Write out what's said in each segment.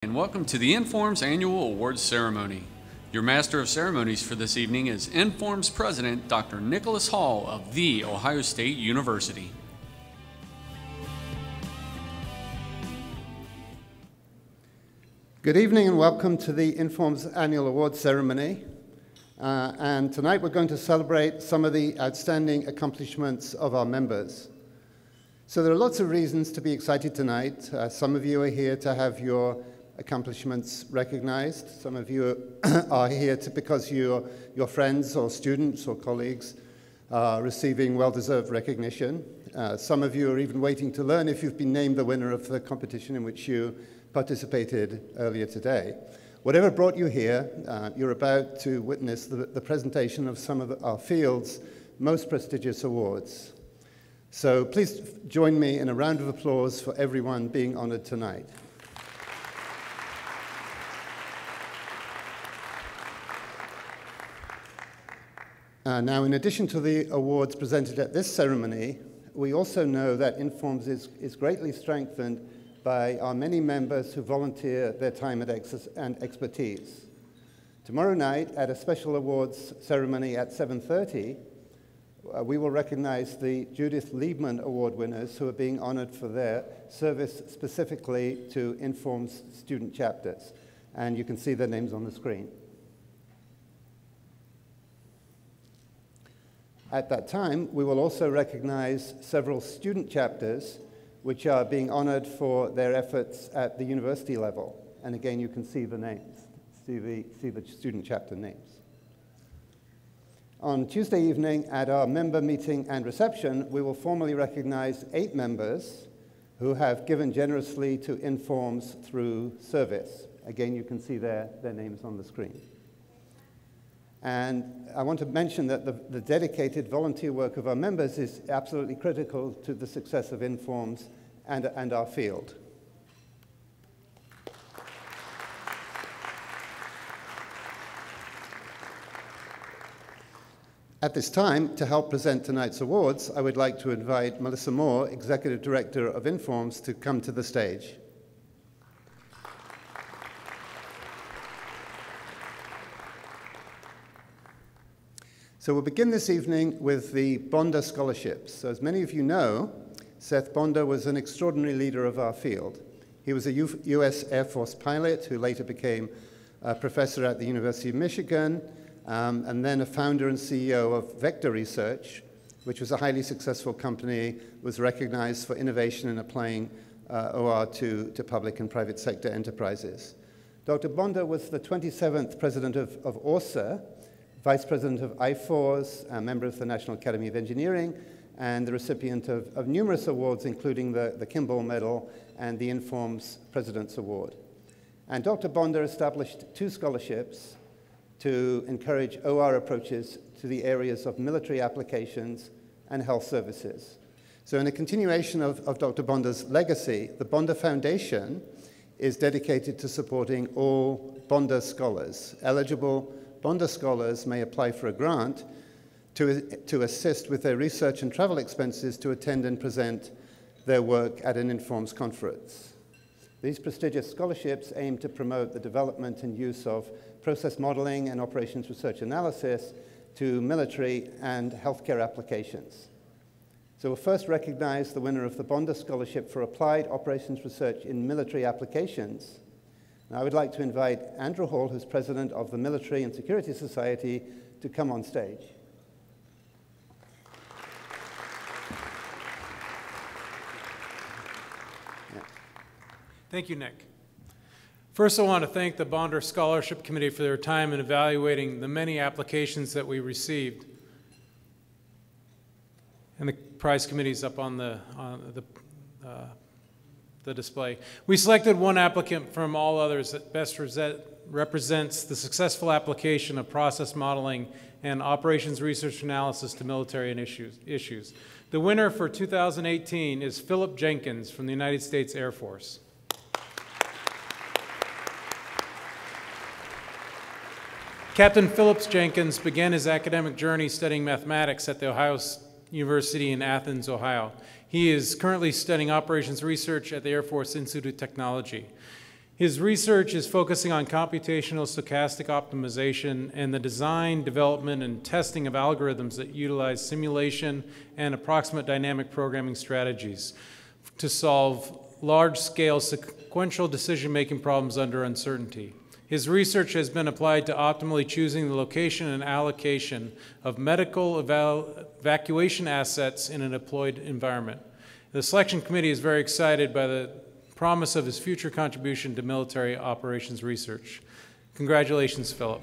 And welcome to the Informs Annual Awards Ceremony. Your Master of Ceremonies for this evening is Informs President Dr. Nicholas Hall of The Ohio State University. Good evening and welcome to the Informs Annual Awards Ceremony. And tonight we're going to celebrate some of the outstanding accomplishments of our members. So there are lots of reasons to be excited tonight. Some of you are here to have your accomplishments recognized. Some of you are here because your friends or students or colleagues are receiving well-deserved recognition. Some of you are even waiting to learn if you've been named the winner of the competition in which you participated earlier today. Whatever brought you here, you're about to witness the presentation of some of our field's most prestigious awards. So please join me in a round of applause for everyone being honored tonight. Now, in addition to the awards presented at this ceremony, we also know that Informs is greatly strengthened by our many members who volunteer their time and expertise. Tomorrow night, at a special awards ceremony at 7:30, we will recognize the Judith Liebman Award winners who are being honored for their service specifically to Informs student chapters. And you can see their names on the screen. At that time, we will also recognize several student chapters which are being honored for their efforts at the university level. And again, you can see the names, see the student chapter names. On Tuesday evening, at our member meeting and reception, we will formally recognize 8 members who have given generously to Informs through service. Again, you can see their names on the screen. And I want to mention that the dedicated volunteer work of our members is absolutely critical to the success of Informs and our field. At this time, to help present tonight's awards, I would like to invite Melissa Moore, Executive Director of Informs, to come to the stage. So we'll begin this evening with the Bonder Scholarships. So as many of you know, Seth Bonder was an extraordinary leader of our field. He was a U.S. Air Force pilot who later became a professor at the University of Michigan, and then a founder and CEO of Vector Research, which was a highly successful company, was recognized for innovation in applying OR to public and private sector enterprises. Dr. Bonder was the 27th president of ORSA, Vice President of IFORS, a member of the National Academy of Engineering, and the recipient of numerous awards, including the Kimball Medal and the Informs President's Award. And Dr. Bonder established 2 scholarships to encourage OR approaches to the areas of military applications and health services. So in a continuation of Dr. Bonder's legacy, the Bonder Foundation is dedicated to supporting all Bonder scholars. Eligible Bonder scholars may apply for a grant to assist with their research and travel expenses to attend and present their work at an Informs conference. These prestigious scholarships aim to promote the development and use of process modeling and operations research analysis to military and healthcare applications. So we'll first recognize the winner of the Bonder Scholarship for Applied Operations Research in Military Applications. Now, I would like to invite Andrew Hall, who's president of the Military and Security Society, to come on stage. Yeah. Thank you, Nick. First, I want to thank the Bonder Scholarship Committee for their time in evaluating the many applications that we received. And the prize committee is up on the display. We selected one applicant from all others that best represents the successful application of process modeling and operations research analysis to military issues. The winner for 2018 is Philip Jenkins from the United States Air Force. Captain Phillips Jenkins began his academic journey studying mathematics at The Ohio University in Athens, Ohio. He is currently studying operations research at the Air Force Institute of Technology. His research is focusing on computational stochastic optimization and the design, development, and testing of algorithms that utilize simulation and approximate dynamic programming strategies to solve large-scale sequential decision-making problems under uncertainty. His research has been applied to optimally choosing the location and allocation of medical evacuation assets in a deployed environment. The selection committee is very excited by the promise of his future contribution to military operations research. Congratulations, Philip.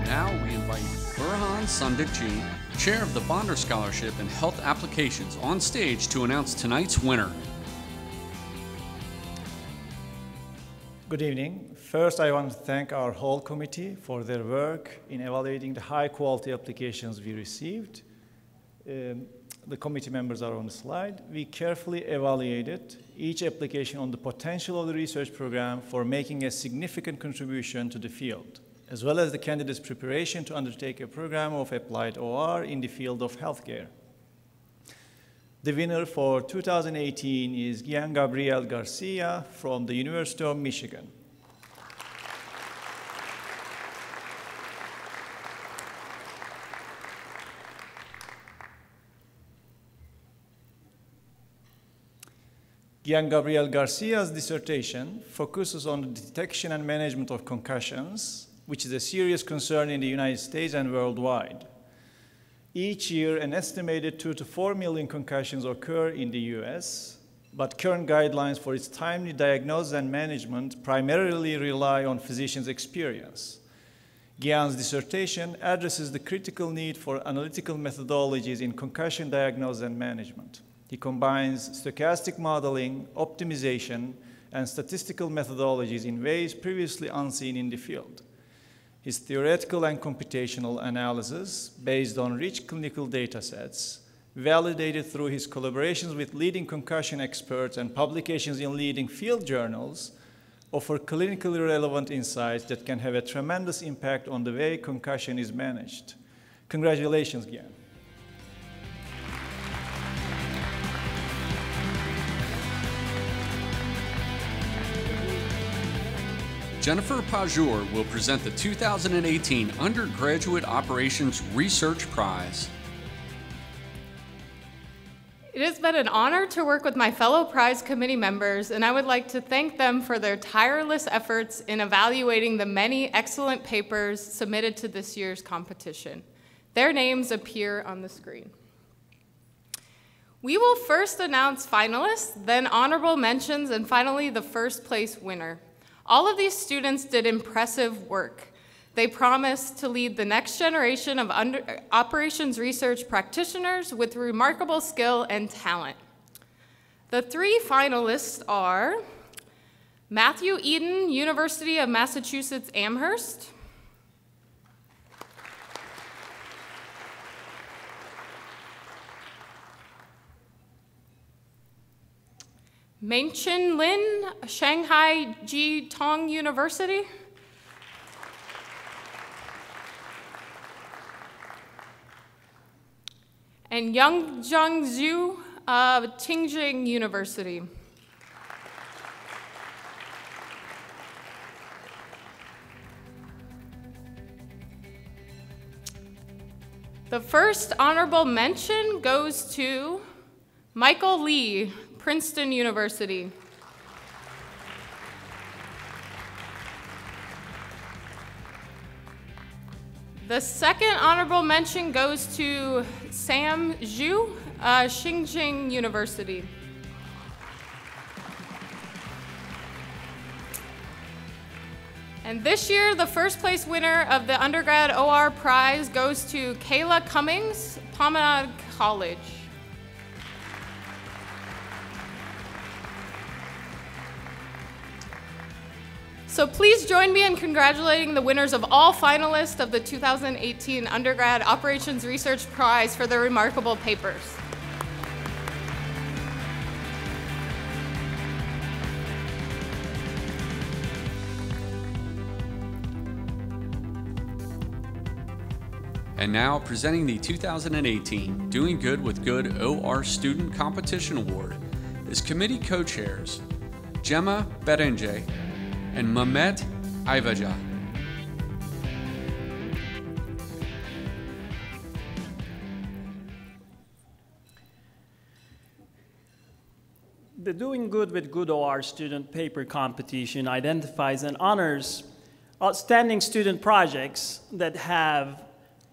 Now we invite Burhan Sandikji, Chair of the Bonder Scholarship in Health Applications, on stage to announce tonight's winner. Good evening. First, I want to thank our whole committee for their work in evaluating the high-quality applications we received. The committee members are on the slide. We carefully evaluated each application on the potential of the research program for making a significant contribution to the field, as well as the candidate's preparation to undertake a program of applied OR in the field of healthcare. The winner for 2018 is Gian Gabriel Garcia from the University of Michigan. Gian Gabriel Garcia's dissertation focuses on the detection and management of concussions, which is a serious concern in the United States and worldwide. Each year, an estimated 2 to 4 million concussions occur in the US, but current guidelines for its timely diagnosis and management primarily rely on physicians' experience. Gian's dissertation addresses the critical need for analytical methodologies in concussion diagnosis and management. He combines stochastic modeling, optimization, and statistical methodologies in ways previously unseen in the field. His theoretical and computational analysis, based on rich clinical data sets, validated through his collaborations with leading concussion experts and publications in leading field journals, offer clinically relevant insights that can have a tremendous impact on the way concussion is managed. Congratulations, Gian. Jennifer Pajur will present the 2018 Undergraduate Operations Research Prize. It has been an honor to work with my fellow prize committee members, and I would like to thank them for their tireless efforts in evaluating the many excellent papers submitted to this year's competition. Their names appear on the screen. We will first announce finalists, then honorable mentions, and finally the first place winner. All of these students did impressive work. They promised to lead the next generation of operations research practitioners with remarkable skill and talent. The three finalists are Matthew Eden, University of Massachusetts Amherst, Mengchen Lin, Shanghai Jiatong University, and Youngjung Zhu, Tingjing University. The first honorable mention goes to Michael Lee, Princeton University. The second honorable mention goes to Sam Zhu, Xinjiang University. And this year, the first place winner of the undergrad OR prize goes to Kayla Cummings, Promenade College. So please join me in congratulating the winners of all finalists of the 2018 Undergrad Operations Research Prize for their remarkable papers. And now, presenting the 2018 Doing Good with Good OR Student Competition Award is committee co-chairs Gemma Berenje and Mehmet Ayvaca. The Doing Good with Good OR student paper competition identifies and honors outstanding student projects that have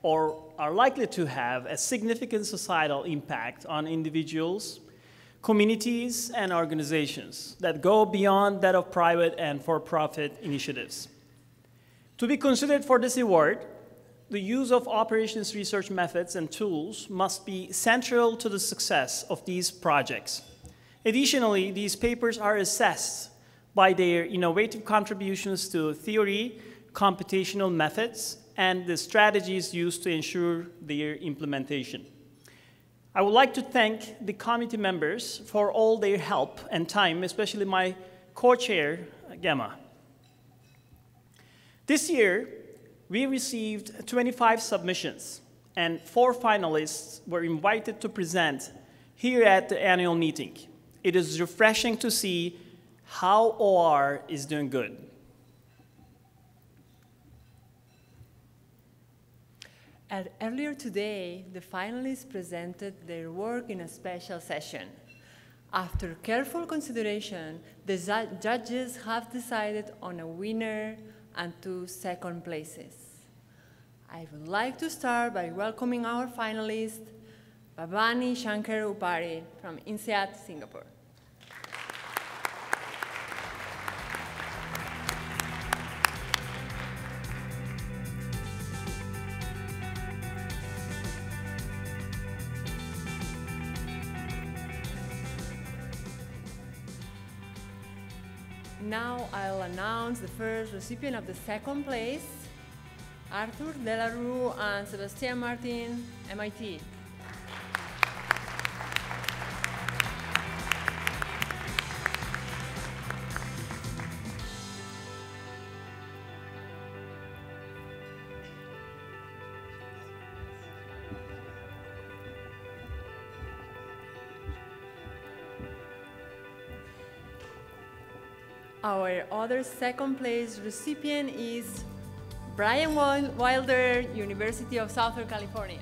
or are likely to have a significant societal impact on individuals, communities, and organizations that go beyond that of private and for-profit initiatives. To be considered for this award, the use of operations research methods and tools must be central to the success of these projects. Additionally, these papers are assessed by their innovative contributions to theory, computational methods, and the strategies used to ensure their implementation. I would like to thank the committee members for all their help and time, especially my co-chair, Gemma. This year, we received 25 submissions, and 4 finalists were invited to present here at the annual meeting. It is refreshing to see how OR is doing good. Earlier today, the finalists presented their work in a special session. After careful consideration, the judges have decided on a winner and 2 second places. I would like to start by welcoming our finalist, Bhavani Shankar Upari from INSEAD, Singapore. Now I'll announce the first recipient of the second place, Arthur Delarue and Sebastian Martin, MIT. Our other second place recipient is Brian Wilder, University of Southern California.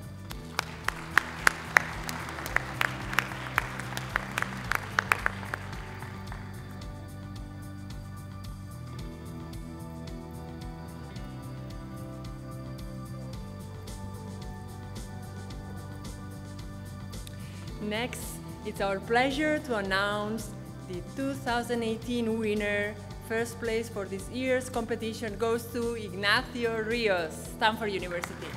Next, it's our pleasure to announce the 2018 winner. First place for this year's competition goes to Ignacio Rios, Stanford University.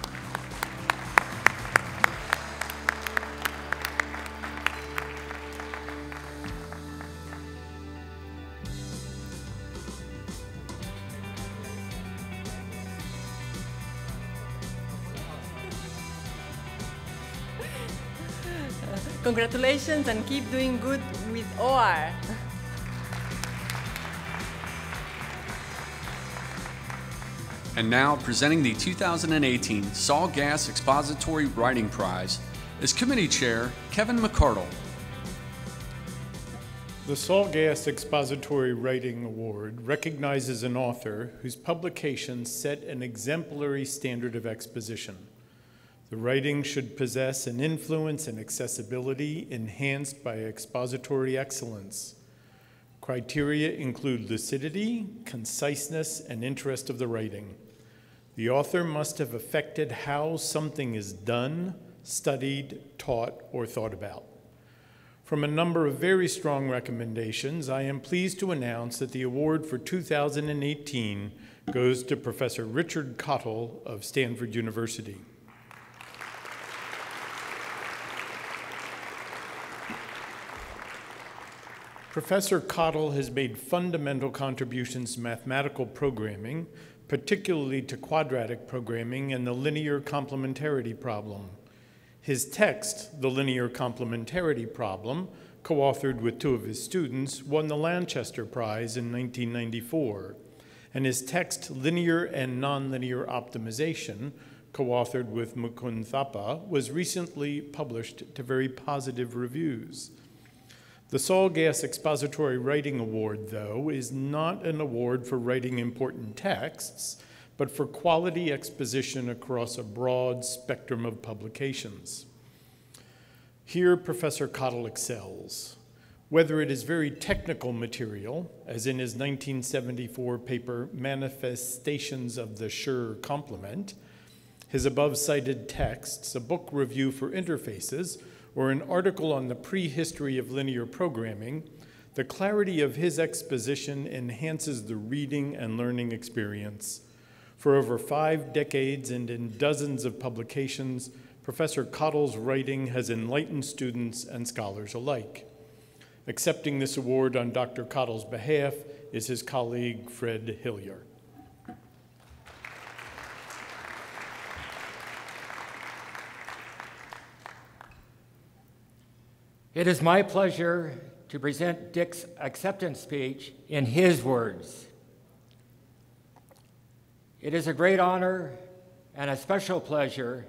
Congratulations and keep doing good with OR. And now, presenting the 2018 Saul Gass Expository Writing Prize is Committee Chair Kevin McCardle. The Saul Gass Expository Writing Award recognizes an author whose publications set an exemplary standard of exposition. The writing should possess an influence and accessibility enhanced by expository excellence. Criteria include lucidity, conciseness, and interest of the writing. The author must have affected how something is done, studied, taught, or thought about. From a number of very strong recommendations, I am pleased to announce that the award for 2018 goes to Professor Richard Cottle of Stanford University. Professor Cottle has made fundamental contributions to mathematical programming, particularly to quadratic programming and the linear complementarity problem. His text, The Linear Complementarity Problem, co-authored with 2 of his students, won the Lanchester Prize in 1994, and his text, Linear and Nonlinear Optimization, co-authored with Mukund Thapa, was recently published to very positive reviews. The Saul Gass Expository Writing Award, though, is not an award for writing important texts, but for quality exposition across a broad spectrum of publications. Here, Professor Cottle excels. Whether it is very technical material, as in his 1974 paper, Manifestations of the Schur Complement, his above-cited texts, a book review for interfaces, or an article on the prehistory of linear programming, the clarity of his exposition enhances the reading and learning experience. For over 5 decades and in dozens of publications, Professor Cottle's writing has enlightened students and scholars alike. Accepting this award on Dr. Cottle's behalf is his colleague, Fred Hillier. It is my pleasure to present Dick's acceptance speech in his words. It is a great honor and a special pleasure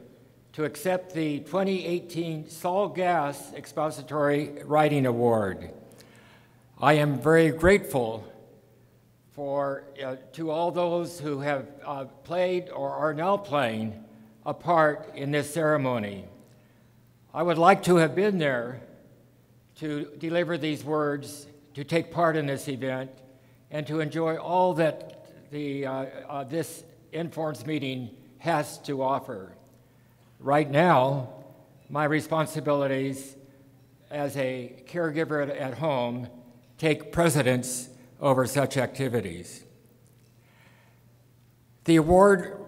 to accept the 2018 Saul Gass Expository Writing Award. I am very grateful to all those who have played or are now playing a part in this ceremony. I would like to have been there to deliver these words, to take part in this event, and to enjoy all that this Informs meeting has to offer. Right now, my responsibilities as a caregiver at home take precedence over such activities. The award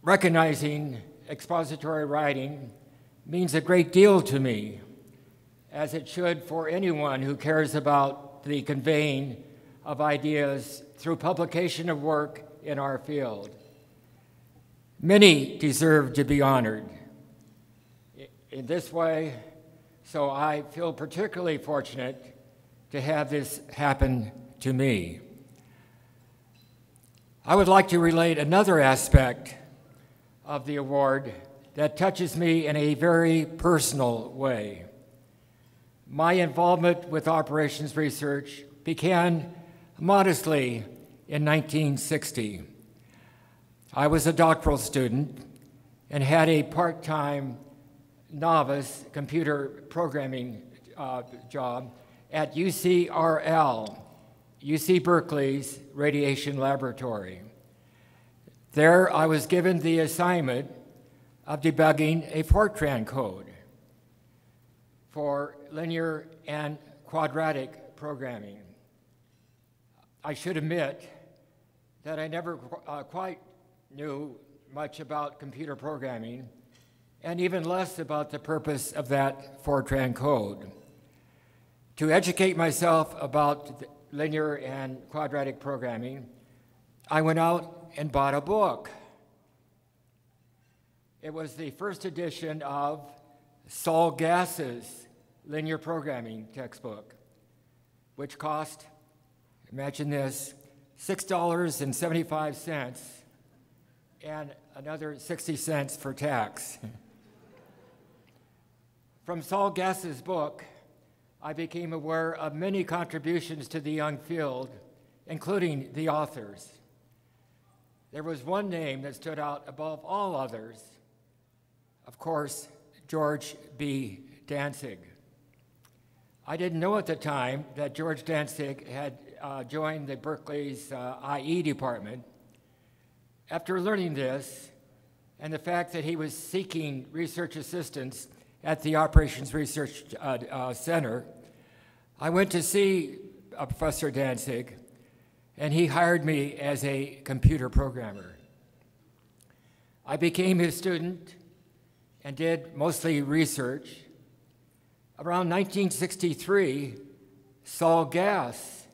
recognizing expository writing means a great deal to me, as it should for anyone who cares about the conveying of ideas through publication of work in our field. Many deserve to be honored in this way, so I feel particularly fortunate to have this happen to me. I would like to relate another aspect of the award that touches me in a very personal way. My involvement with operations research began modestly in 1960. I was a doctoral student and had a part-time novice computer programming job at UCRL, UC Berkeley's radiation laboratory. There, I was given the assignment of debugging a Fortran code for linear and quadratic programming. I should admit that I never quite knew much about computer programming, and even less about the purpose of that Fortran code. To educate myself about linear and quadratic programming, I went out and bought a book. It was the first edition of Saul Gass's linear programming textbook, which cost, imagine this, $6.75 and another 60 cents for tax. From Saul Gass's book, I became aware of many contributions to the young field, including the authors. There was one name that stood out above all others, of course, George B. Dantzig. I didn't know at the time that George Dantzig had joined the Berkeley's IE department. After learning this, and the fact that he was seeking research assistance at the Operations Research Center, I went to see Professor Dantzig, and he hired me as a computer programmer. I became his student and did mostly research. Around 1963, Saul Gass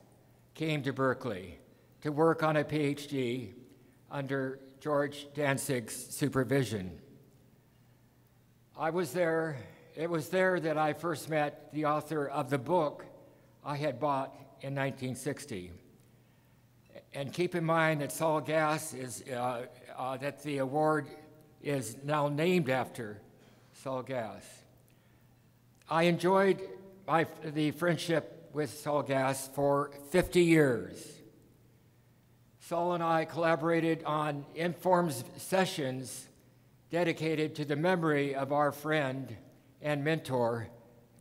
came to Berkeley to work on a PhD under George Dantzig's supervision. It was there that I first met the author of the book I had bought in 1960. And keep in mind that Saul Gass is, that the award is now named after Saul Gass. I enjoyed the friendship with Saul Gass for 50 years. Saul and I collaborated on informed sessions dedicated to the memory of our friend and mentor,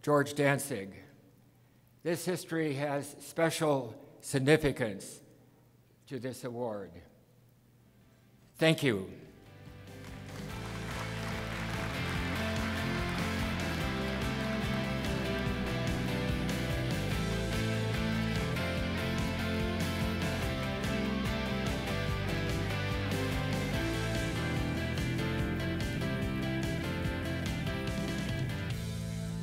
George Danzig. This history has special significance to this award. Thank you.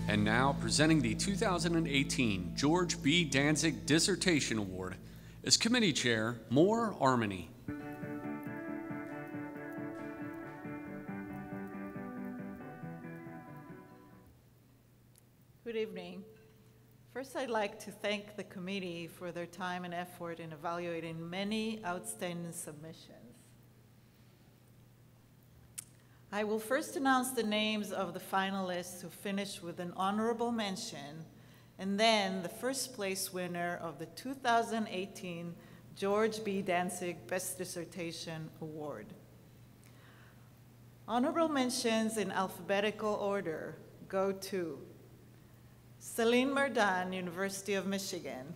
And now, presenting the 2018 George B. Danzig Dissertation Award is Committee Chair Moore Armony. Good evening. First, I'd like to thank the committee for their time and effort in evaluating many outstanding submissions. I will first announce the names of the finalists who finished with an honorable mention, and then the first place winner of the 2018 George B. Danzig Best Dissertation Award. Honorable mentions in alphabetical order go to Celine Merdan, University of Michigan.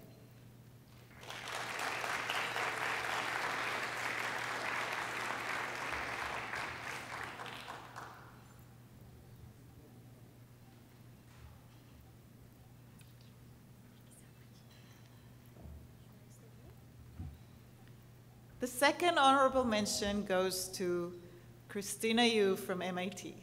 The second honorable mention goes to Christina Yu from MIT.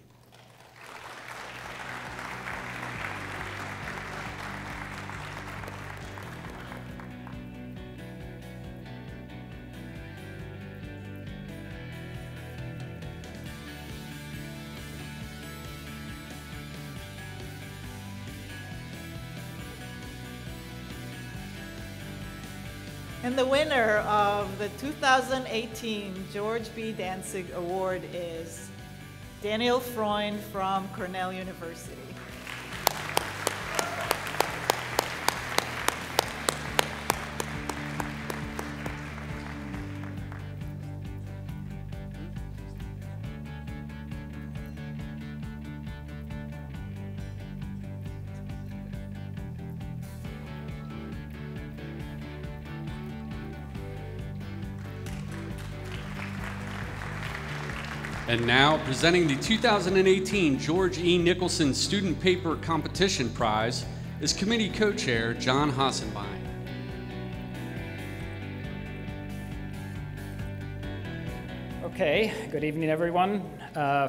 And the winner of the 2018 George B. Danzig Award is Daniel Freund from Cornell University. And now, presenting the 2018 George E. Nicholson Student Paper Competition Prize is Committee Co-Chair John Hassenbein. Okay, good evening, everyone.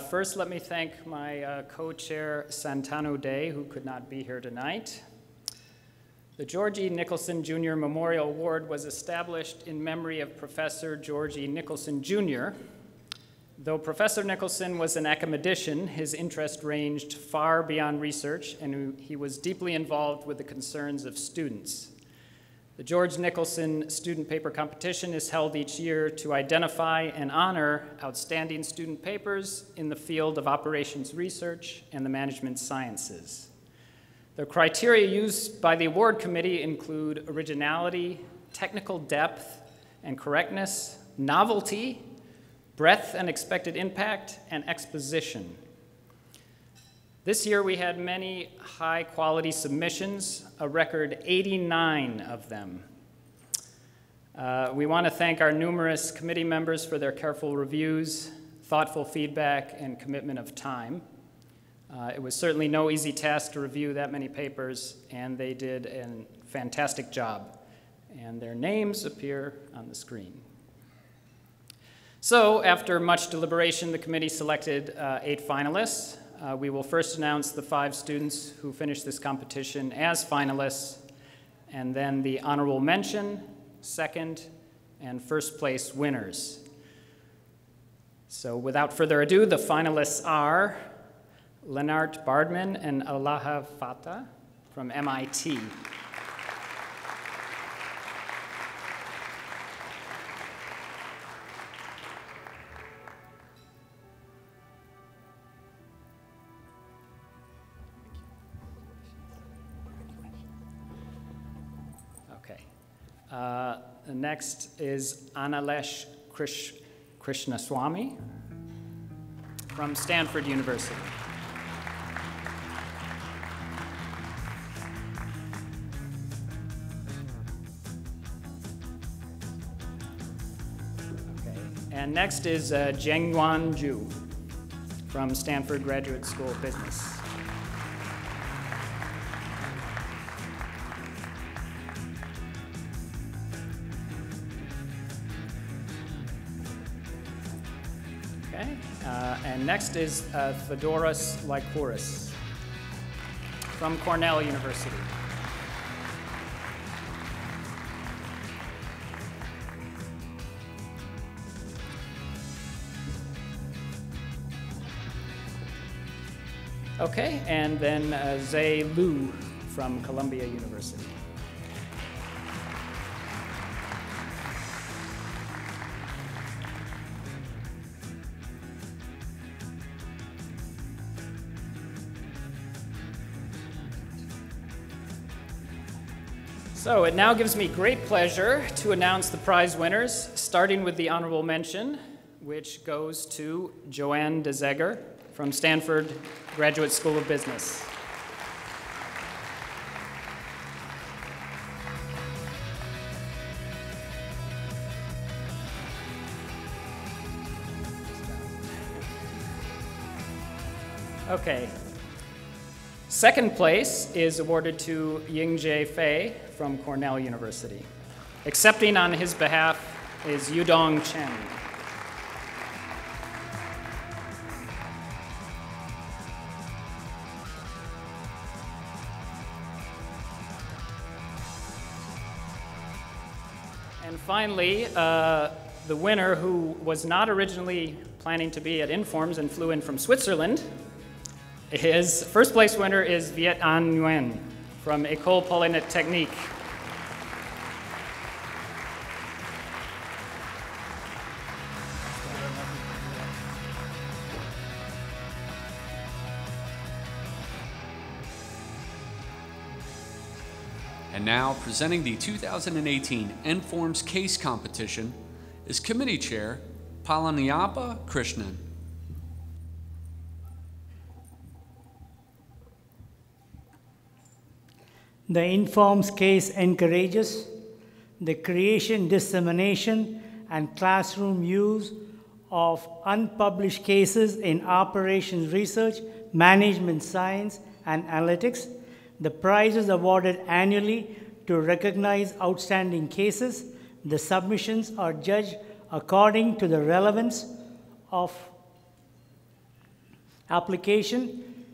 First, let me thank my co-chair, Santanu Day, who could not be here tonight. The George E. Nicholson Jr. Memorial Award was established in memory of Professor George E. Nicholson Jr. Though Professor Nicholson was an academician, his interest ranged far beyond research, and he was deeply involved with the concerns of students. The George Nicholson Student Paper Competition is held each year to identify and honor outstanding student papers in the field of operations research and the management sciences. The criteria used by the award committee include originality, technical depth and correctness, novelty, breadth and expected impact, and exposition. This year we had many high-quality submissions, a record 89 of them. We want to thank our numerous committee members for their careful reviews, thoughtful feedback, and commitment of time. It was certainly no easy task to review that many papers, and they did a fantastic job. And their names appear on the screen. So, after much deliberation, the committee selected 8 finalists. We will first announce the 5 students who finished this competition as finalists, and then the honorable mention, second, and first place winners. So, without further ado, the finalists are Lennart Bardman and Alaha Fatah from MIT. Next is Analesh Krishnaswamy from Stanford University. Okay. And next is Zhengyuan Zhu from Stanford Graduate School of Business. And next is Theodoros Lycouris from Cornell University. Okay, and then Zhe Lu from Columbia University. So it now gives me great pleasure to announce the prize winners, starting with the honorable mention, which goes to Joanne DeZegger from Stanford Graduate School of Business. Okay. Second place is awarded to Yingjae Fei from Cornell University. Accepting on his behalf is Yudong Chen. And finally, the winner, who was not originally planning to be at Informs and flew in from Switzerland, his first place winner is Viet An Nguyen from École Polytechnique. And now, presenting the 2018 Informs Case Competition is Committee Chair Palaniappa Krishnan. The Informs case encourages the creation, dissemination, and classroom use of unpublished cases in operations research, management science, and analytics. The prize is awarded annually to recognize outstanding cases. The submissions are judged according to the relevance of application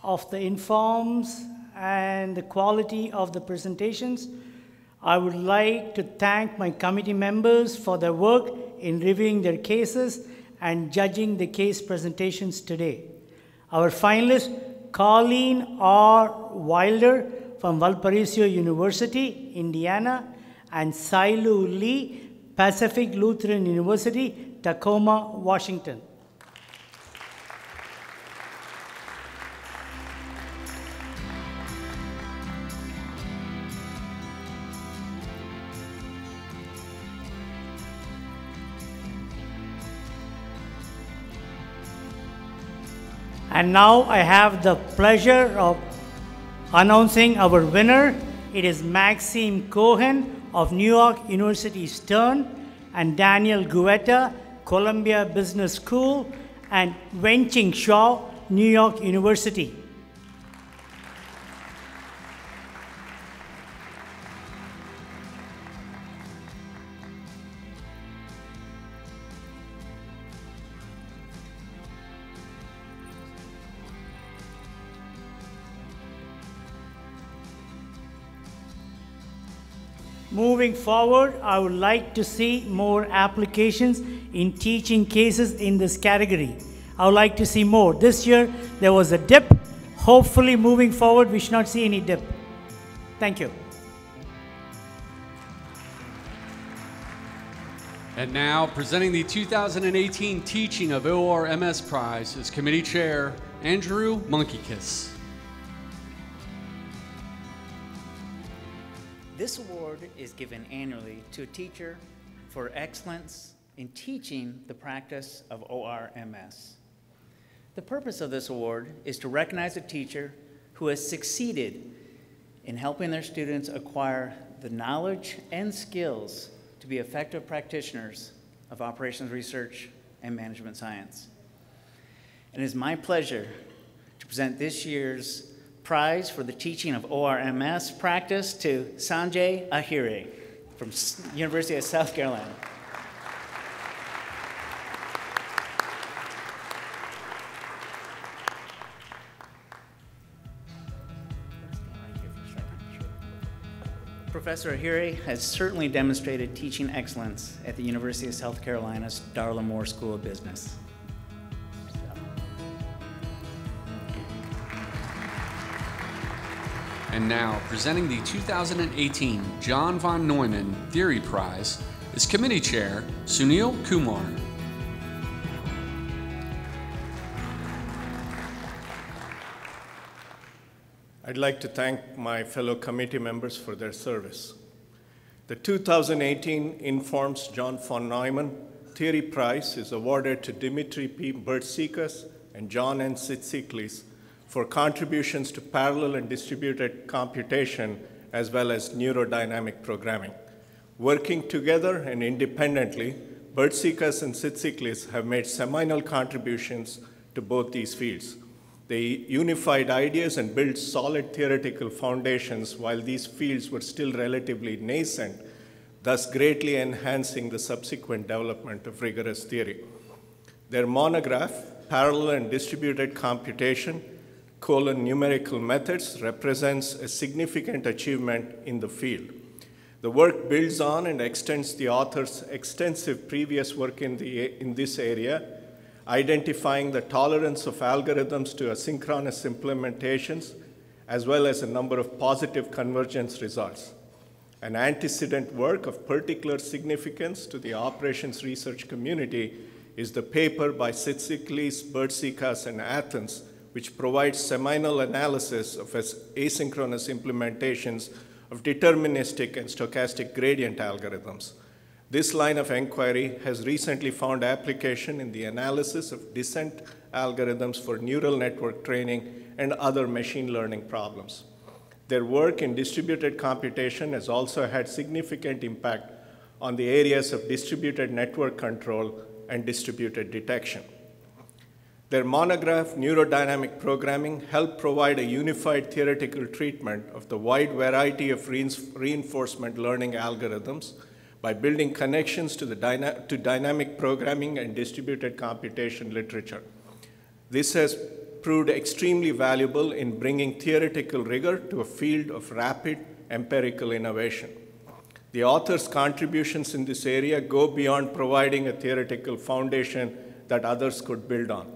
of the Informs and the quality of the presentations. I would like to thank my committee members for their work in reviewing their cases and judging the case presentations today. Our finalist, Colleen R. Wilder from Valparaiso University, Indiana, and Sailu Lee, Pacific Lutheran University, Tacoma, Washington. And now I have the pleasure of announcing our winner. It is Maxime Cohen of New York University Stern, and Daniel Guetta, Columbia Business School, and Wenqing Shaw, New York University. Moving forward, I would like to see more applications in teaching cases in this category. I would like to see more. This year, there was a dip. Hopefully, moving forward, we should not see any dip. Thank you. And now, presenting the 2018 Teaching of OR MS Prize is Committee Chair Andrew Monkeykiss. This award is given annually to a teacher for excellence in teaching the practice of ORMS. The purpose of this award is to recognize a teacher who has succeeded in helping their students acquire the knowledge and skills to be effective practitioners of operations research and management science. It is my pleasure to present this year's prize for the teaching of ORMS practice to Sanjay Ahire from University of South Carolina. Professor Ahire has certainly demonstrated teaching excellence at the University of South Carolina's Darla Moore School of Business. And now, presenting the 2018 John von Neumann Theory Prize is Committee Chair Sunil Kumar. I'd like to thank my fellow committee members for their service. The 2018 Informs John von Neumann Theory Prize is awarded to Dimitri P. Bertsikas and John N. Tsitsiklis for contributions to parallel and distributed computation as well as neurodynamic programming. Working together and independently, Bertsikas and Tsitsiklis have made seminal contributions to both these fields. They unified ideas and built solid theoretical foundations while these fields were still relatively nascent, thus greatly enhancing the subsequent development of rigorous theory. Their monograph, Parallel and Distributed Computation, Numerical Methods, represents a significant achievement in the field. The work builds on and extends the author's extensive previous work in this area, identifying the tolerance of algorithms to asynchronous implementations, as well as a number of positive convergence results. An antecedent work of particular significance to the operations research community is the paper by Tsitsiklis, Bertsikas, and Athens, which provides seminal analysis of asynchronous implementations of deterministic and stochastic gradient algorithms. This line of inquiry has recently found application in the analysis of descent algorithms for neural network training and other machine learning problems. Their work in distributed computation has also had significant impact on the areas of distributed network control and distributed detection. Their monograph, Neurodynamic Programming, helped provide a unified theoretical treatment of the wide variety of reinforcement learning algorithms by building connections to dynamic programming and distributed computation literature. This has proved extremely valuable in bringing theoretical rigor to a field of rapid empirical innovation. The author's contributions in this area go beyond providing a theoretical foundation that others could build on.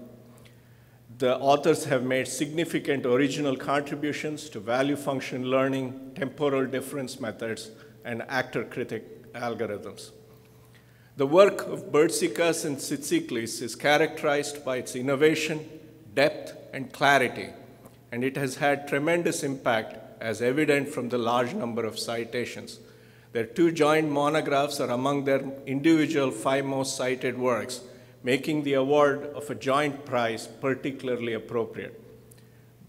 The authors have made significant original contributions to value function learning, temporal difference methods, and actor-critic algorithms. The work of Bertsikas and Tsitsiklis is characterized by its innovation, depth, and clarity, and it has had tremendous impact as evident from the large number of citations. Their two joint monographs are among their individual 5 most cited works, making the award of a joint prize particularly appropriate.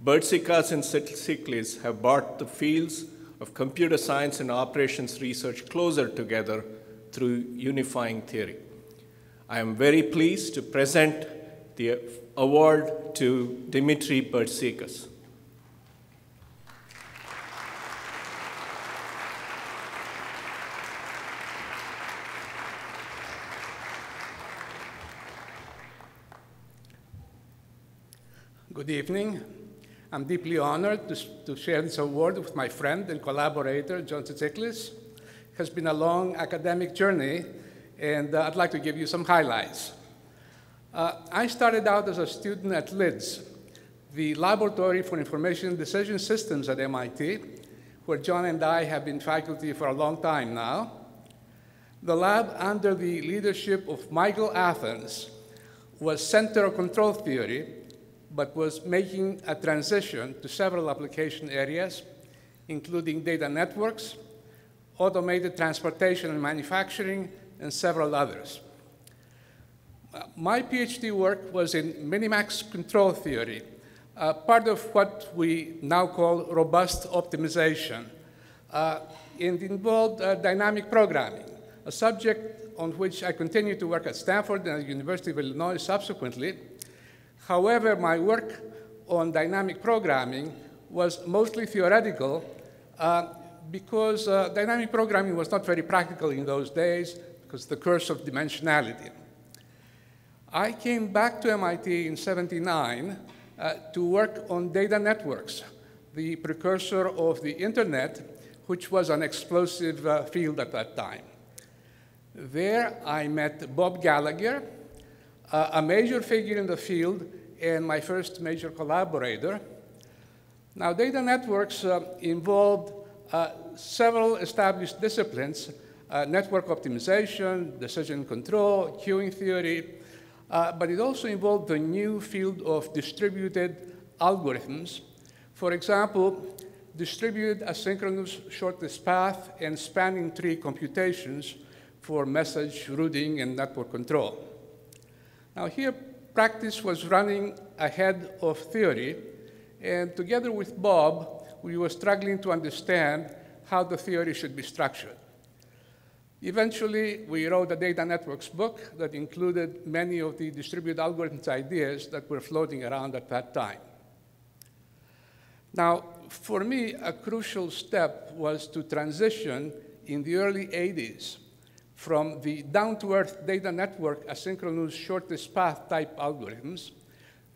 Bertsikas and Tsitsiklis have brought the fields of computer science and operations research closer together through unifying theory. I am very pleased to present the award to Dimitri Bertsikas. Good evening. I'm deeply honored to share this award with my friend and collaborator, John Tsitsiklis. It has been a long academic journey, and I'd like to give you some highlights. I started out as a student at LIDS, the Laboratory for Information Decision Systems at MIT, where John and I have been faculty for a long time now. The lab, under the leadership of Michael Athens, was center of control theory, but was making a transition to several application areas, including data networks, automated transportation and manufacturing, and several others. My PhD work was in minimax control theory, part of what we now call robust optimization. It involved dynamic programming, a subject on which I continued to work at Stanford and the University of Illinois subsequently. However, my work on dynamic programming was mostly theoretical because dynamic programming was not very practical in those days because of the curse of dimensionality. I came back to MIT in '79 to work on data networks, the precursor of the internet, which was an explosive field at that time. There I met Bob Gallagher, a major figure in the field and my first major collaborator. Now, data networks involved several established disciplines, network optimization, decision control, queuing theory, but it also involved the new field of distributed algorithms. For example, distributed asynchronous shortest path and spanning tree computations for message routing and network control. Now here, practice was running ahead of theory, and together with Bob, we were struggling to understand how the theory should be structured. Eventually, we wrote a data networks book that included many of the distributed algorithms ideas that were floating around at that time. Now, for me, a crucial step was to transition in the early '80s from the down-to-earth data network asynchronous shortest path type algorithms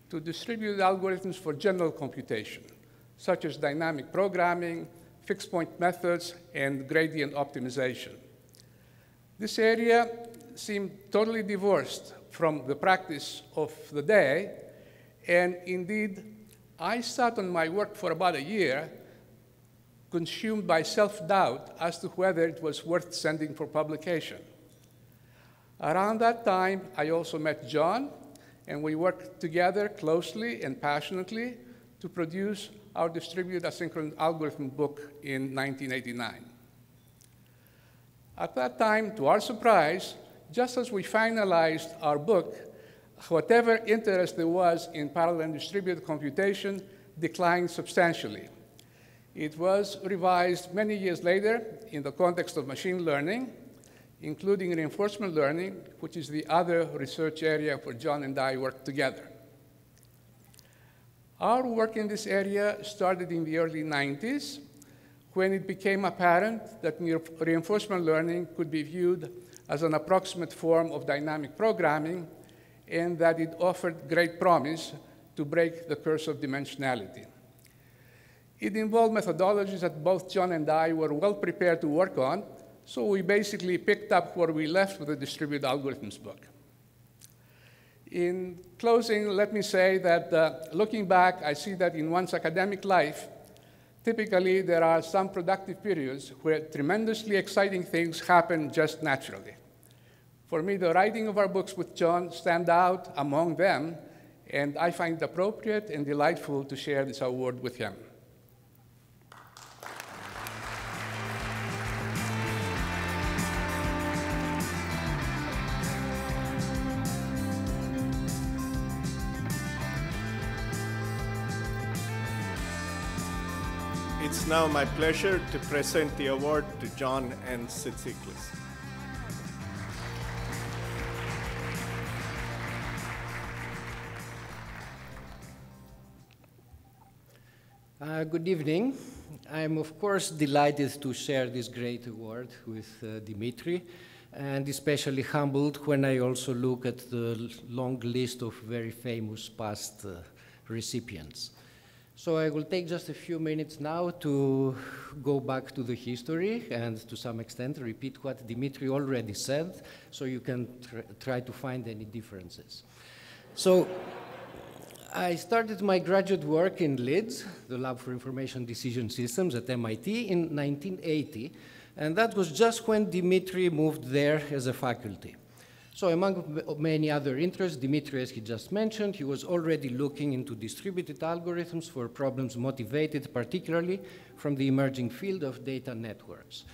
to distributed algorithms for general computation, such as dynamic programming, fixed point methods, and gradient optimization. This area seemed totally divorced from the practice of the day, and indeed, I sat on my work for about a year, consumed by self-doubt as to whether it was worth sending for publication. Around that time, I also met John, and we worked together closely and passionately to produce our distributed asynchronous algorithm book in 1989. At that time, to our surprise, just as we finalized our book, whatever interest there was in parallel and distributed computation declined substantially. It was revised many years later in the context of machine learning, including reinforcement learning, which is the other research area where John and I worked together. Our work in this area started in the early '90s, when it became apparent that reinforcement learning could be viewed as an approximate form of dynamic programming, and that it offered great promise to break the curse of dimensionality. It involved methodologies that both John and I were well prepared to work on, so we basically picked up where we left with the distributed algorithms book. In closing, let me say that looking back, I see that in one's academic life, typically there are some productive periods where tremendously exciting things happen just naturally. For me, the writing of our books with John stand out among them, and I find it appropriate and delightful to share this award with him. It's now my pleasure to present the award to John N. Tsitsiklis. Good evening. I'm of course delighted to share this great award with Dimitri, and especially humbled when I also look at the long list of very famous past recipients. So I will take just a few minutes now to go back to the history and to some extent repeat what Dimitri already said, so you can try to find any differences. So I started my graduate work in Leeds, the Lab for Information Decision Systems at MIT, in 1980, and that was just when Dimitri moved there as a faculty. So among many other interests, Dimitri, as he just mentioned, he was already looking into distributed algorithms for problems motivated particularly from the emerging field of data networks.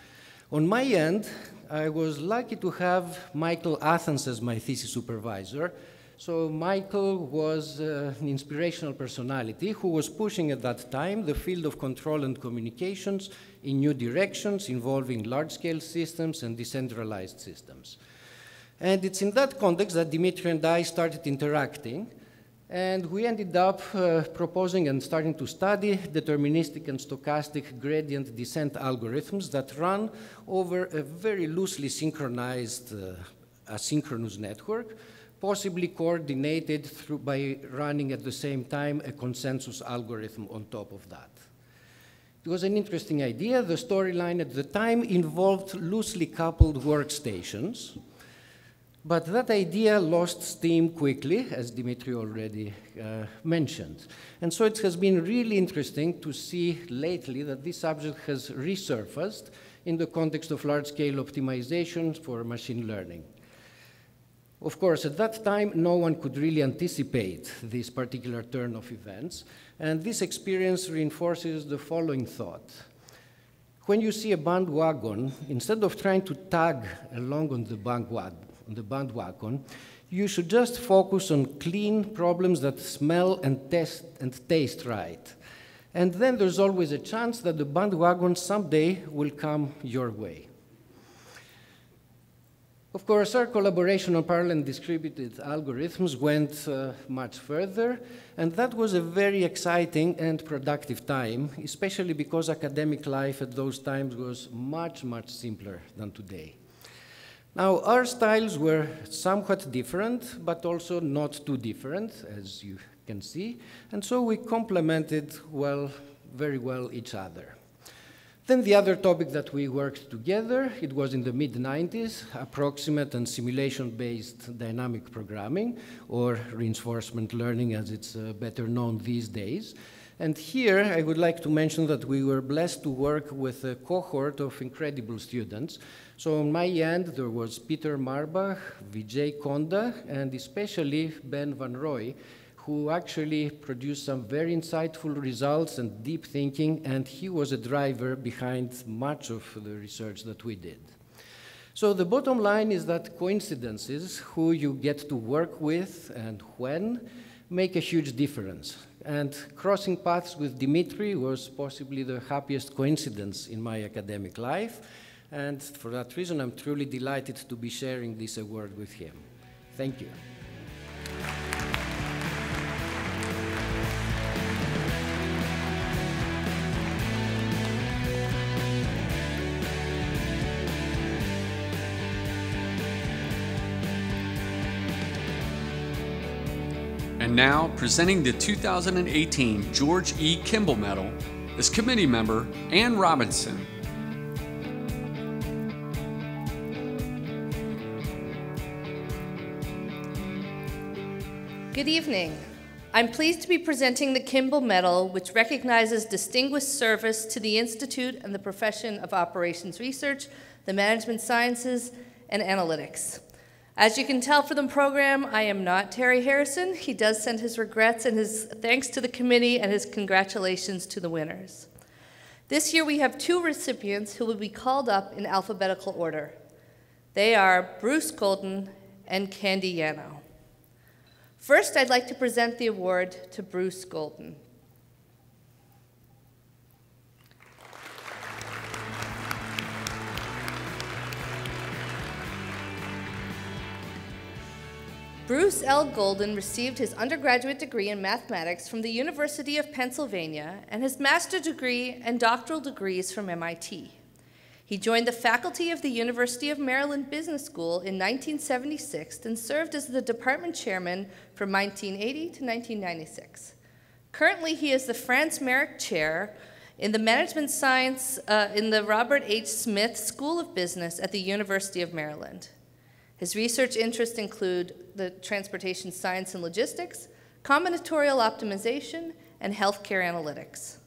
On my end, I was lucky to have Michael Athens as my thesis supervisor. So Michael was an inspirational personality who was pushing at that time the field of control and communications in new directions involving large-scale systems and decentralized systems. And it's in that context that Dimitri and I started interacting, and we ended up proposing and starting to study deterministic and stochastic gradient descent algorithms that run over a very loosely synchronized asynchronous network, possibly coordinated by running at the same time a consensus algorithm on top of that. It was an interesting idea. The storyline at the time involved loosely coupled workstations, but that idea lost steam quickly, as Dimitri already mentioned. And so it has been really interesting to see lately that this subject has resurfaced in the context of large-scale optimization for machine learning. Of course, at that time, no one could really anticipate this particular turn of events, and this experience reinforces the following thought. When you see a bandwagon, instead of trying to tag along on the bandwagon, you should just focus on clean problems that smell and taste right. And then there's always a chance that the bandwagon someday will come your way. Of course, our collaboration on parallel and distributed algorithms went much further, and that was a very exciting and productive time, especially because academic life at those times was much, much simpler than today. Now, our styles were somewhat different, but also not too different, as you can see, and so we complemented very well each other. Then the other topic that we worked together, it was in the mid-90s, approximate and simulation-based dynamic programming, or reinforcement learning as it's better known these days. And here I would like to mention that we were blessed to work with a cohort of incredible students. So on my end, there was Peter Marbach, Vijay Konda, and especially Ben Van Roy, who actually produced some very insightful results and deep thinking, and he was a driver behind much of the research that we did. So the bottom line is that coincidences, who you get to work with and when, make a huge difference. And crossing paths with Dimitri was possibly the happiest coincidence in my academic life, and for that reason, I'm truly delighted to be sharing this award with him. Thank you. And now, presenting the 2018 George E. Kimball Medal is committee member Ann Robinson. Good evening. I'm pleased to be presenting the Kimball Medal, which recognizes distinguished service to the Institute and the profession of operations research, the management sciences, and analytics. As you can tell from the program, I am not Terry Harrison. He does send his regrets and his thanks to the committee and his congratulations to the winners. This year we have two recipients who will be called up in alphabetical order. They are Bruce Golden and Candy Yano. First, I'd like to present the award to Bruce Golden. Bruce L. Golden received his undergraduate degree in mathematics from the University of Pennsylvania and his master's degree and doctoral degrees from MIT. He joined the faculty of the University of Maryland Business School in 1976 and served as the department chairman from 1980 to 1996. Currently, he is the Franz Marek Chair in the Management Science in the Robert H. Smith School of Business at the University of Maryland. His research interests include the transportation science and logistics, combinatorial optimization, and healthcare analytics.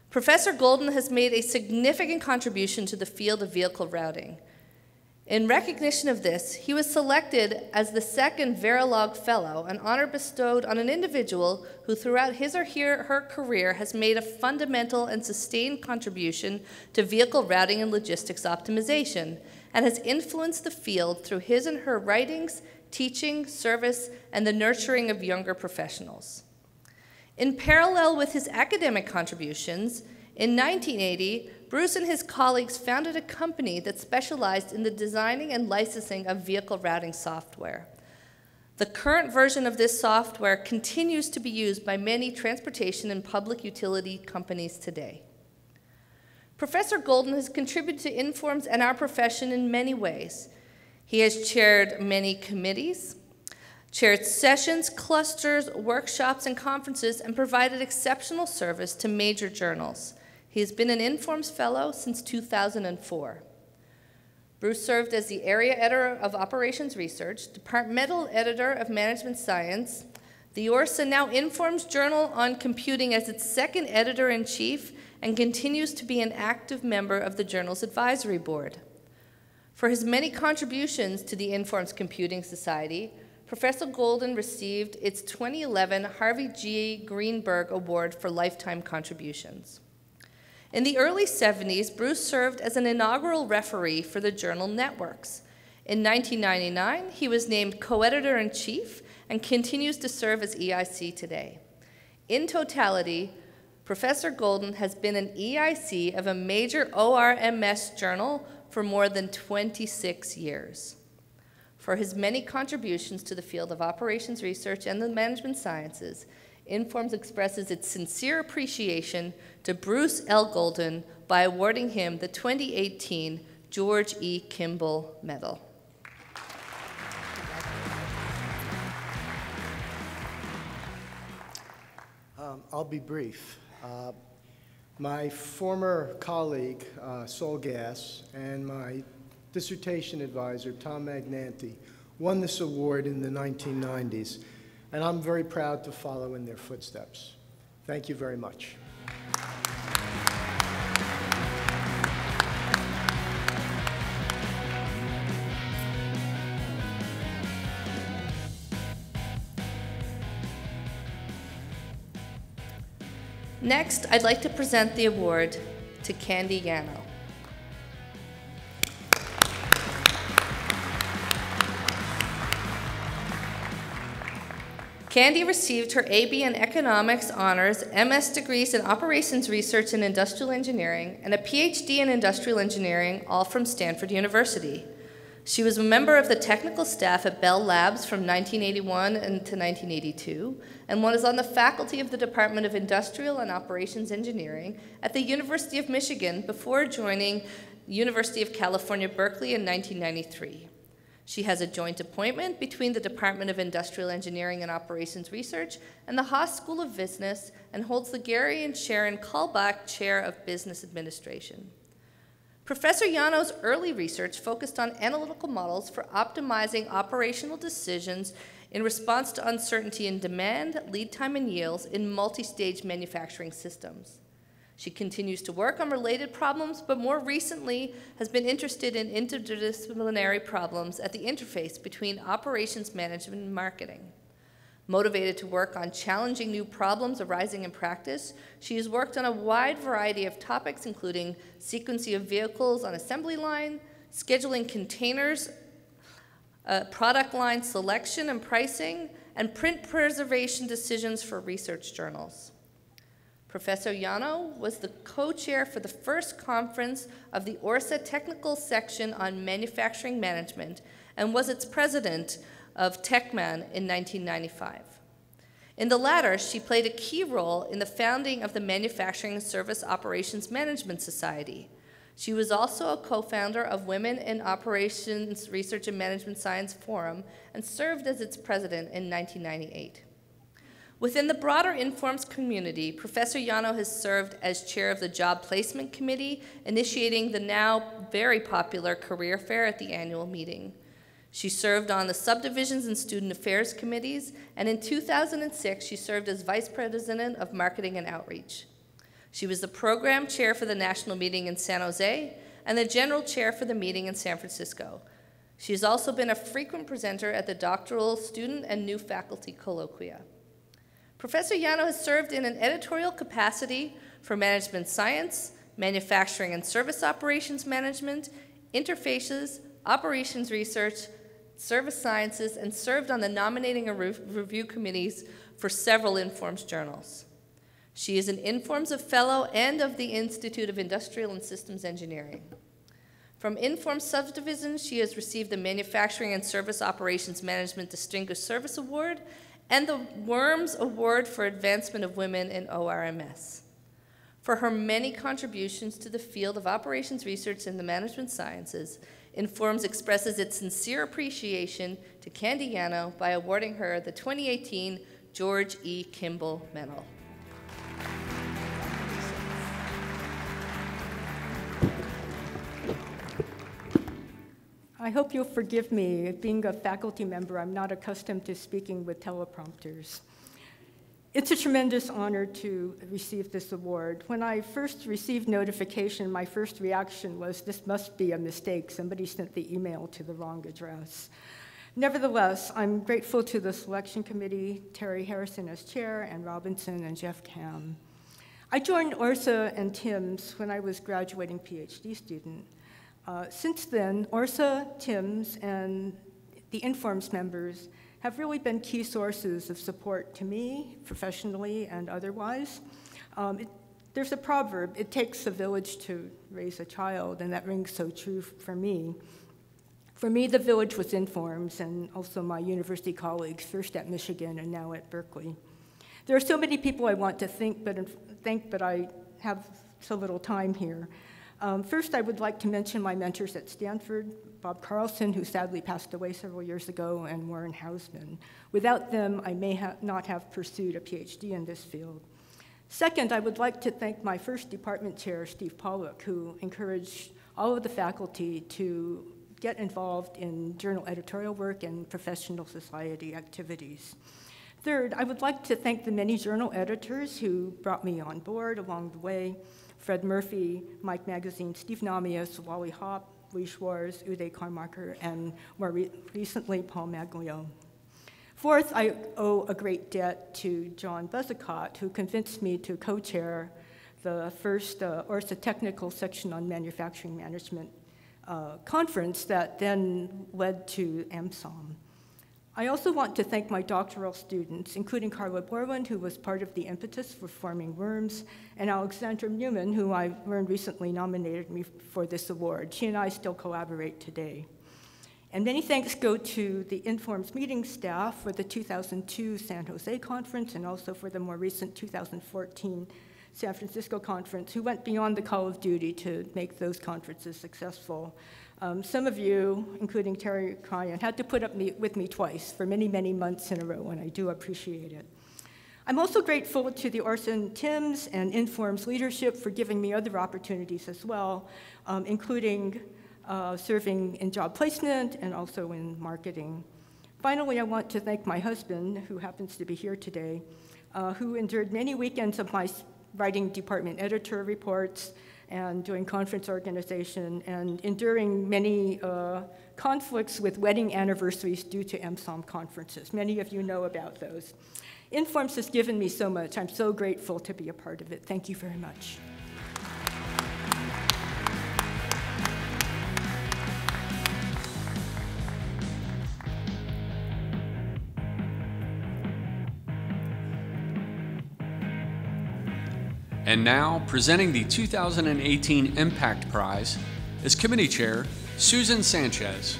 Professor Golden has made a significant contribution to the field of vehicle routing. In recognition of this, he was selected as the second Verilog Fellow, an honor bestowed on an individual who throughout his or her career has made a fundamental and sustained contribution to vehicle routing and logistics optimization, and has influenced the field through his and her writings, teaching, service, and the nurturing of younger professionals. In parallel with his academic contributions, in 1980, Bruce and his colleagues founded a company that specialized in the designing and licensing of vehicle routing software. The current version of this software continues to be used by many transportation and public utility companies today. Professor Golden has contributed to Informs and our profession in many ways. He has chaired many committees, chaired sessions, clusters, workshops, and conferences, and provided exceptional service to major journals. He has been an Informs Fellow since 2004. Bruce served as the Area Editor of Operations Research, Departmental Editor of Management Science, the ORSA now Informs Journal on Computing as its second Editor-in-Chief, and continues to be an active member of the journal's advisory board. For his many contributions to the Informs Computing Society, Professor Golden received its 2011 Harvey G. Greenberg Award for Lifetime Contributions. In the early 70s, Bruce served as an inaugural referee for the journal Networks. In 1999, he was named co-editor-in-chief and continues to serve as EIC today. In totality, Professor Golden has been an EIC of a major ORMS journal for more than 26 years. For his many contributions to the field of operations research and the management sciences, Informs expresses its sincere appreciation to Bruce L. Golden by awarding him the 2018 George E. Kimball Medal. I'll be brief. My former colleague, Sol Gass, and my dissertation advisor, Tom Magnanti, won this award in the 1990s, and I'm very proud to follow in their footsteps. Thank you very much. Next, I'd like to present the award to Candy Yano. Candy received her AB in Economics Honors, MS degrees in Operations Research and Industrial Engineering, and a PhD in Industrial Engineering, all from Stanford University. She was a member of the technical staff at Bell Labs from 1981 to 1982, and was on the faculty of the Department of Industrial and Operations Engineering at the University of Michigan before joining University of California, Berkeley in 1993. She has a joint appointment between the Department of Industrial Engineering and Operations Research and the Haas School of Business, and holds the Gary and Sharon Kullback Chair of Business Administration. Professor Yano's early research focused on analytical models for optimizing operational decisions in response to uncertainty in demand, lead time, and yields in multi-stage manufacturing systems. She continues to work on related problems, but more recently has been interested in interdisciplinary problems at the interface between operations management and marketing. Motivated to work on challenging new problems arising in practice, she has worked on a wide variety of topics, including sequencing of vehicles on assembly line, scheduling containers, product line selection and pricing, and print preservation decisions for research journals. Professor Yano was the co-chair for the first conference of the ORSA Technical Section on Manufacturing Management and was its president of TechMan in 1995. In the latter, she played a key role in the founding of the Manufacturing and Service Operations Management Society. She was also a co-founder of Women in Operations Research and Management Science Forum and served as its president in 1998. Within the broader Informs community, Professor Yano has served as chair of the Job Placement Committee, initiating the now very popular Career Fair at the annual meeting. She served on the Subdivisions and Student Affairs Committees, and in 2006, she served as Vice President of Marketing and Outreach. She was the program chair for the national meeting in San Jose and the general chair for the meeting in San Francisco. She has also been a frequent presenter at the doctoral student and new faculty colloquia. Professor Yano has served in an editorial capacity for management science, manufacturing and service operations management, interfaces, operations research, service sciences, and served on the nominating and review committees for several Informs journals. She is an Informs Fellow and of the Institute of Industrial and Systems Engineering. From Informs Subdivision, she has received the Manufacturing and Service Operations Management Distinguished Service Award and the WORMS Award for Advancement of Women in ORMS. For her many contributions to the field of operations research and the management sciences, Informs expresses its sincere appreciation to Candy Yano by awarding her the 2018 George E. Kimball Medal. I hope you'll forgive me. Being a faculty member, I'm not accustomed to speaking with teleprompters. It's a tremendous honor to receive this award. When I first received notification, my first reaction was, this must be a mistake. Somebody sent the email to the wrong address. Nevertheless, I'm grateful to the selection committee, Terry Harrison as chair, and Robinson and Jeff Cam. I joined ORSA and TIMSS when I was graduating PhD student. Since then, ORSA, TIMSS, and the Informs members have really been key sources of support to me, professionally and otherwise. There's a proverb, it takes a village to raise a child, and that rings so true for me. For me, the village was Informs, and also my university colleagues, first at Michigan and now at Berkeley. There are so many people I want to thank, but I have so little time here. First, I would like to mention my mentors at Stanford, Bob Carlson, who sadly passed away several years ago, and Warren Hausman. Without them, I may not have pursued a PhD in this field. Second, I would like to thank my first department chair, Steve Pollock, who encouraged all of the faculty to get involved in journal editorial work and professional society activities. Third, I would like to thank the many journal editors who brought me on board along the way: Fred Murphy, Mike Magazine, Steve Namias, Wally Hopp, Lee Schwartz, Uday Carmarker, and more recently, Paul Maglio. Fourth, I owe a great debt to John Buzzacott, who convinced me to co-chair the first ORSA technical section on manufacturing management conference that then led to MSOM. I also want to thank my doctoral students, including Carla Borland, who was part of the impetus for forming WORMS, and Alexandra Newman, who I learned recently nominated me for this award. She and I still collaborate today. And many thanks go to the Informs meeting staff for the 2002 San Jose conference and also for the more recent 2014 San Francisco conference, who went beyond the call of duty to make those conferences successful. Some of you, including Terry Cryan, had to put up with me twice for many, many months in a row, and I do appreciate it. I'm also grateful to the ORSA and TIMSS and Informs leadership for giving me other opportunities as well, including serving in job placement and also in marketing. Finally, I want to thank my husband, who happens to be here today, who endured many weekends of my writing department editor reports and doing conference organization, and enduring many conflicts with wedding anniversaries due to MSOM conferences. Many of you know about those. Informs has given me so much. I'm so grateful to be a part of it. Thank you very much. And now, presenting the 2018 Impact Prize is Committee Chair Susan Sanchez.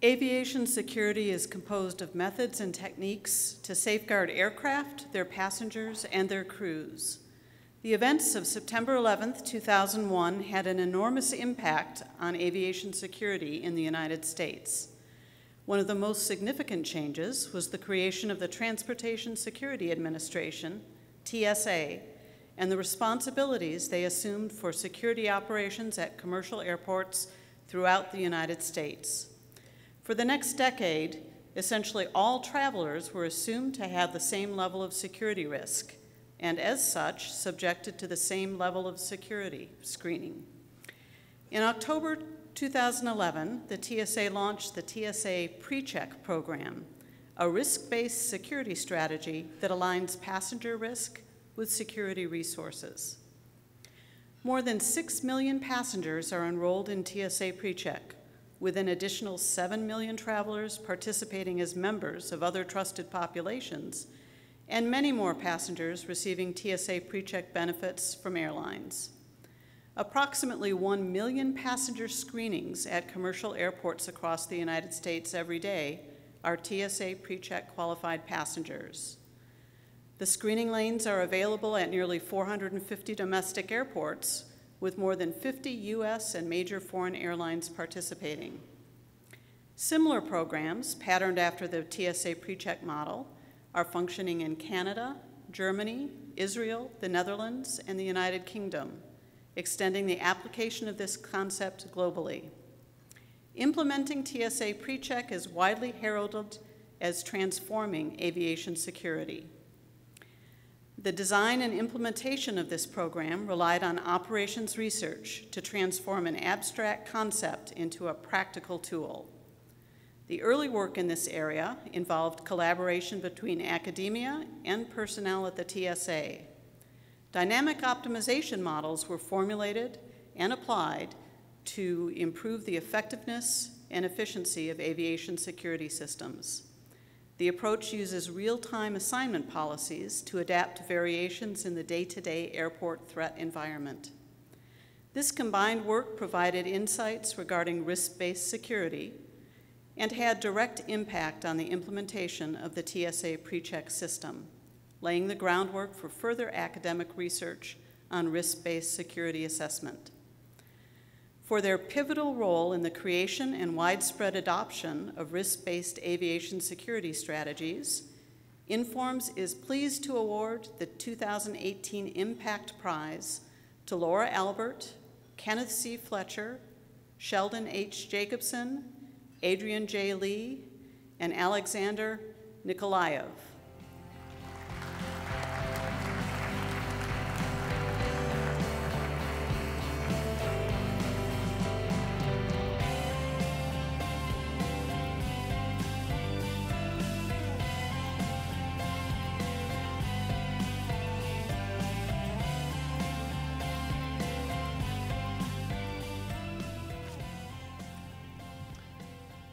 Aviation security is composed of methods and techniques to safeguard aircraft, their passengers, and their crews. The events of September 11th, 2001 had an enormous impact on aviation security in the United States. One of the most significant changes was the creation of the Transportation Security Administration, TSA, and the responsibilities they assumed for security operations at commercial airports throughout the United States. For the next decade, essentially all travelers were assumed to have the same level of security risk, and as such, subjected to the same level of security screening. In October 2011, the TSA launched the TSA PreCheck program, a risk-based security strategy that aligns passenger risk with security resources. More than 6 million passengers are enrolled in TSA PreCheck, with an additional 7 million travelers participating as members of other trusted populations, and many more passengers receiving TSA PreCheck benefits from airlines. Approximately 1 million passenger screenings at commercial airports across the United States every day are TSA PreCheck qualified passengers. The screening lanes are available at nearly 450 domestic airports, with more than 50 U.S. and major foreign airlines participating. Similar programs, patterned after the TSA PreCheck model, are functioning in Canada, Germany, Israel, the Netherlands, and the United Kingdom, extending the application of this concept globally. Implementing TSA PreCheck is widely heralded as transforming aviation security. The design and implementation of this program relied on operations research to transform an abstract concept into a practical tool. The early work in this area involved collaboration between academia and personnel at the TSA. Dynamic optimization models were formulated and applied to improve the effectiveness and efficiency of aviation security systems. The approach uses real-time assignment policies to adapt to variations in the day-to-day airport threat environment. This combined work provided insights regarding risk-based security and had direct impact on the implementation of the TSA PreCheck system, laying the groundwork for further academic research on risk-based security assessment. For their pivotal role in the creation and widespread adoption of risk-based aviation security strategies, Informs is pleased to award the 2018 Impact Prize to Laura Albert, Kenneth C. Fletcher, Sheldon H. Jacobson, Adrian J. Lee, and Alexander Nikolaev.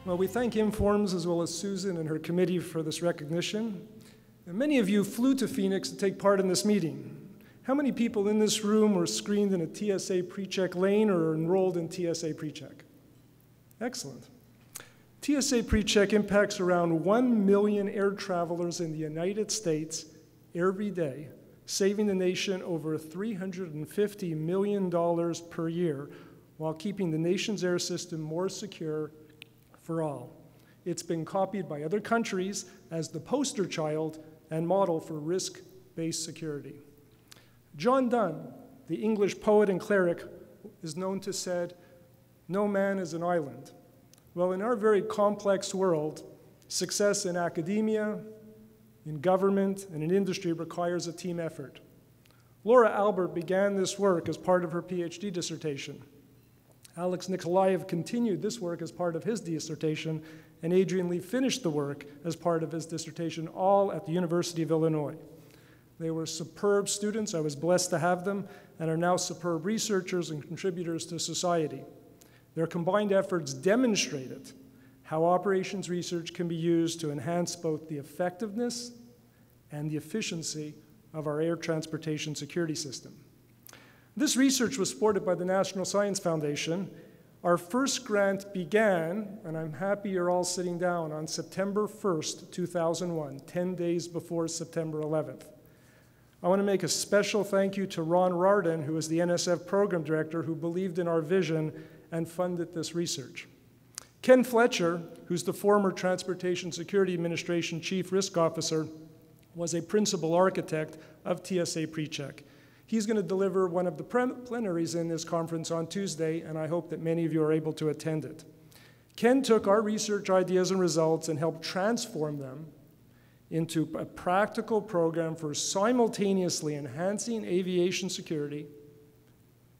Well, we thank Informs as well as Susan and her committee for this recognition. And many of you flew to Phoenix to take part in this meeting. How many people in this room were screened in a TSA PreCheck lane or enrolled in TSA PreCheck? Excellent. TSA PreCheck impacts around 1 million air travelers in the United States every day, saving the nation over $350 million per year while keeping the nation's air system more secure for all. It's been copied by other countries as the poster child and model for risk-based security. John Donne, the English poet and cleric, is known to have said, "No man is an island." Well, in our very complex world, success in academia, in government, and in industry requires a team effort. Laura Albert began this work as part of her PhD dissertation. Alex Nikolaev continued this work as part of his dissertation, and Adrian Lee finished the work as part of his dissertation, all at the University of Illinois. They were superb students. I was blessed to have them, and are now superb researchers and contributors to society. Their combined efforts demonstrated how operations research can be used to enhance both the effectiveness and the efficiency of our air transportation security system. This research was supported by the National Science Foundation. Our first grant began, and I'm happy you're all sitting down, on September 1st, 2001, 10 days before September 11th. I want to make a special thank you to Ron Rardin, who is the NSF program director, who believed in our vision and funded this research. Ken Fletcher, who's the former Transportation Security Administration Chief Risk Officer, was a principal architect of TSA PreCheck. He's going to deliver one of the plenaries in this conference on Tuesday, and I hope that many of you are able to attend it. Ken took our research ideas and results and helped transform them into a practical program for simultaneously enhancing aviation security,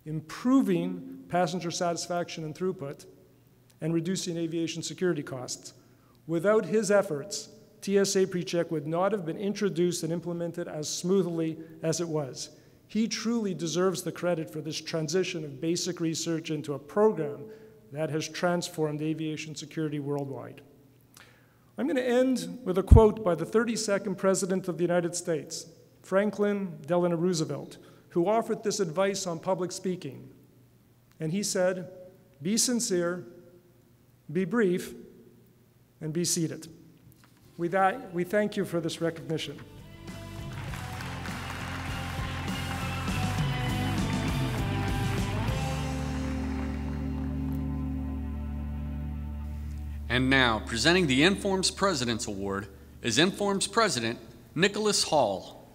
improving passenger satisfaction and throughput, and reducing aviation security costs. Without his efforts, TSA PreCheck would not have been introduced and implemented as smoothly as it was. He truly deserves the credit for this transition of basic research into a program that has transformed aviation security worldwide. I'm going to end with a quote by the 32nd President of the United States, Franklin Delano Roosevelt, who offered this advice on public speaking. And he said, "Be sincere, be brief, and be seated." With that, we thank you for this recognition. And now, presenting the Informs President's Award is Informs President Nicholas Hall.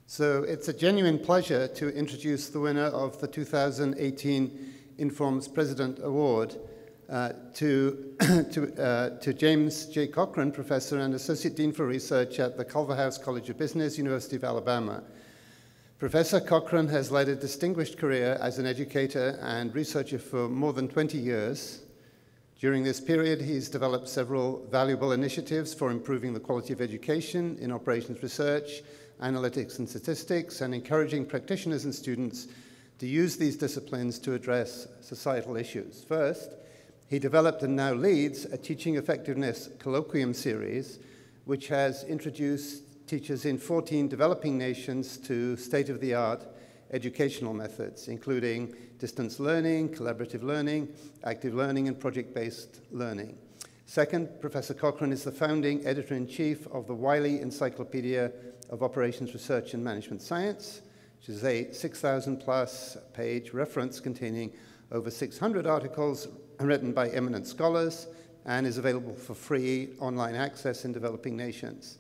So it's a genuine pleasure to introduce the winner of the 2018 Informs President Award to James J. Cochran, Professor and Associate Dean for Research at the Culverhouse College of Business, University of Alabama. Professor Cochran has led a distinguished career as an educator and researcher for more than 20 years. During this period, he's developed several valuable initiatives for improving the quality of education in operations research, analytics and statistics, and encouraging practitioners and students to use these disciplines to address societal issues. First, he developed and now leads a teaching effectiveness colloquium series, which has introduced teachers in 14 developing nations to state-of-the-art educational methods, including distance learning, collaborative learning, active learning, and project-based learning. Second, Professor Cochran is the founding editor-in-chief of the Wiley Encyclopedia of Operations Research and Management Science, which is a 6,000-plus page reference containing over 600 articles written by eminent scholars and is available for free online access in developing nations.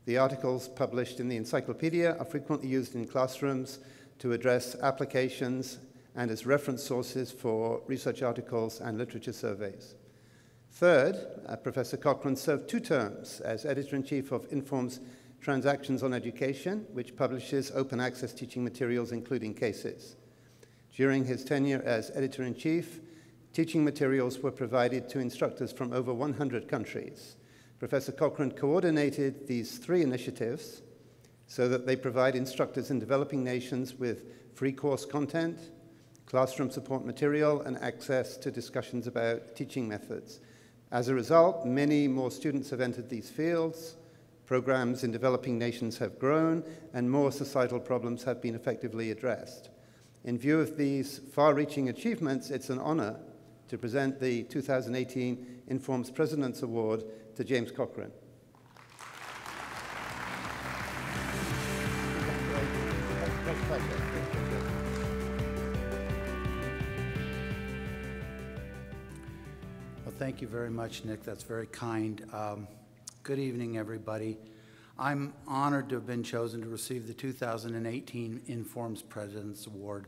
The articles published in the encyclopedia are frequently used in classrooms to address applications and as reference sources for research articles and literature surveys. Third, Professor Cochran served 2 terms as editor-in-chief of Informs Transactions on Education, which publishes open access teaching materials, including cases. During his tenure as editor-in-chief, teaching materials were provided to instructors from over 100 countries. Professor Cochran coordinated these 3 initiatives so that they provide instructors in developing nations with free course content, classroom support material, and access to discussions about teaching methods. As a result, many more students have entered these fields, programs in developing nations have grown, and more societal problems have been effectively addressed. In view of these far-reaching achievements, it's an honor to present the 2018 Informs President's Award to James Cochran. Well, thank you very much, Nick. That's very kind. Good evening, everybody. I'm honored to have been chosen to receive the 2018 Informs President's Award.